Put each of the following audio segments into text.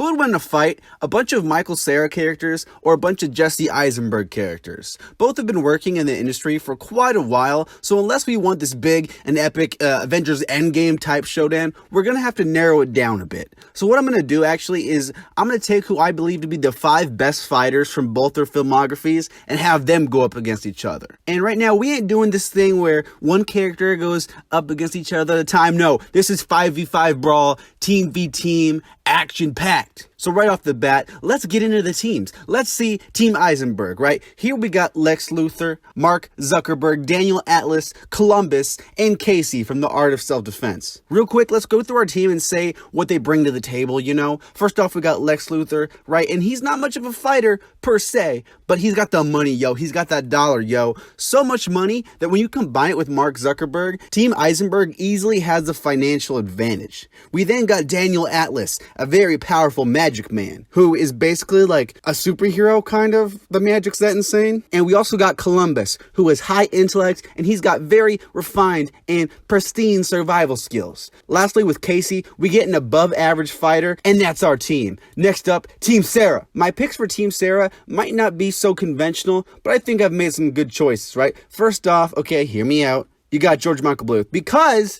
Who would win in a fight? A bunch of Michael Cera characters or a bunch of Jesse Eisenberg characters? Both have been working in the industry for quite a while, so unless we want this big and epic Avengers Endgame type showdown, we're going to have to narrow it down a bit. So what I'm going to do actually is I'm going to take who I believe to be the 5 best fighters from both their filmographies and have them go up against each other. And right now, we ain't doing this thing where one character goes up against each other at a time. No, this is 5v5 brawl, team v team, action-packed. So right off the bat, let's get into the teams. Let's see Team Eisenberg, right? Here we got Lex Luthor, Mark Zuckerberg, Daniel Atlas, Columbus, and Casey from The Art of Self-Defense. Real quick, let's go through our team and say what they bring to the table, you know? First off, we got Lex Luthor, right? And he's not much of a fighter per se, but he's got the money, yo. He's got that dollar, yo. So much money that when you combine it with Mark Zuckerberg, Team Eisenberg easily has the financial advantage. We then got Daniel Atlas, a very powerful magic man, who is basically like a superhero, kind of. The magic's that insane. And we also got Columbus, who is high intellect, and he's got very refined and pristine survival skills. Lastly, with Casey, we get an above average fighter, and that's our team. Next up, Team Cera. My picks for Team Cera might not be so conventional, but I think I've made some good choices, right? First off, okay, hear me out. You got George Michael Bluth because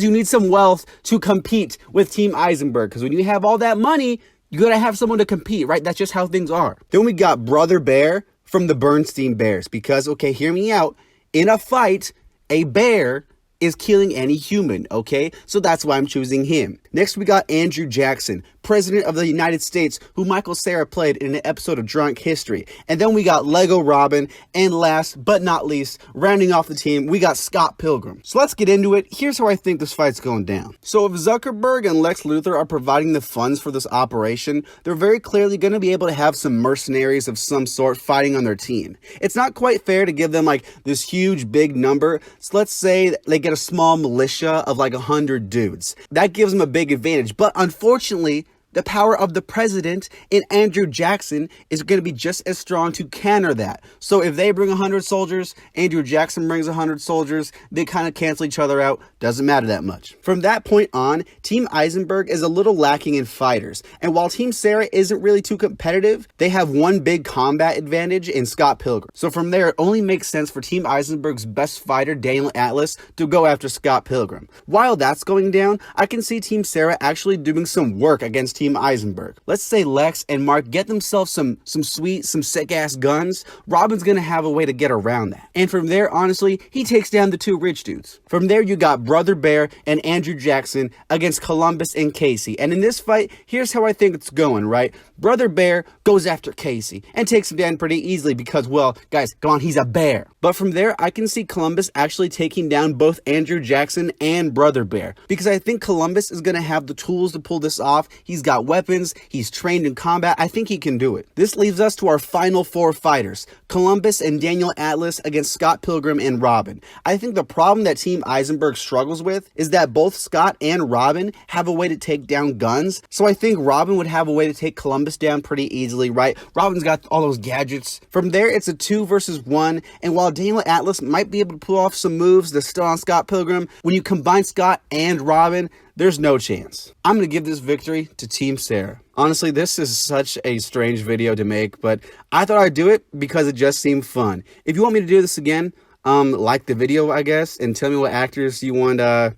you need some wealth to compete with Team Eisenberg. Because when you have all that money, you gotta have someone to compete, right? That's just how things are. Then we got Brother Bear from the Bernstein Bears because, okay, hear me out. In a fight, a bear is killing any human, okay? So that's why I'm choosing him. Next, we got Andrew Jackson, President of the United States, who Michael Cera played in an episode of Drunk History. And then we got Lego Robin. And last but not least, rounding off the team, we got Scott Pilgrim. So let's get into it. Here's how I think this fight's going down. So if Zuckerberg and Lex Luthor are providing the funds for this operation, they're very clearly going to be able to have some mercenaries of some sort fighting on their team. It's not quite fair to give them like this huge big number. So let's say they get a small militia of like 100 dudes. That gives them a big advantage. But unfortunately, the power of the president in Andrew Jackson is going to be just as strong to counter that. So if they bring 100 soldiers, Andrew Jackson brings 100 soldiers, they kind of cancel each other out. Doesn't matter that much. From that point on, Team Eisenberg is a little lacking in fighters. And while Team Cera isn't really too competitive, they have one big combat advantage in Scott Pilgrim. So from there, it only makes sense for Team Eisenberg's best fighter, Daniel Atlas, to go after Scott Pilgrim. While that's going down, I can see Team Cera actually doing some work against Team Eisenberg. Let's say Lex and Mark get themselves some sick ass guns. Robin's gonna have a way to get around that. And from there, honestly, he takes down the 2 rich dudes. From there, you got Brother Bear and Andrew Jackson against Columbus and Casey. And in this fight, here's how I think it's going, right? Brother Bear goes after Casey and takes him down pretty easily because, well, guys, come on, he's a bear. But from there, I can see Columbus actually taking down both Andrew Jackson and Brother Bear because I think Columbus is gonna have the tools to pull this off. He's got weapons, he's trained in combat, I think he can do it. This leaves us to our final 4 fighters, Columbus and Daniel Atlas against Scott Pilgrim and Robin. I think the problem that Team Eisenberg struggles with is that both Scott and Robin have a way to take down guns, so I think Robin would have a way to take Columbus down pretty easily, right? Robin's got all those gadgets. From there, it's a 2 versus 1, and while Daniel Atlas might be able to pull off some moves that's still on Scott Pilgrim, when you combine Scott and Robin, there's no chance. I'm going to give this victory to Team Cera. Honestly, this is such a strange video to make, but I thought I'd do it because it just seemed fun. If you want me to do this again, like the video, I guess, and tell me what actors you want to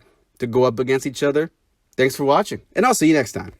go up against each other. Thanks for watching, and I'll see you next time.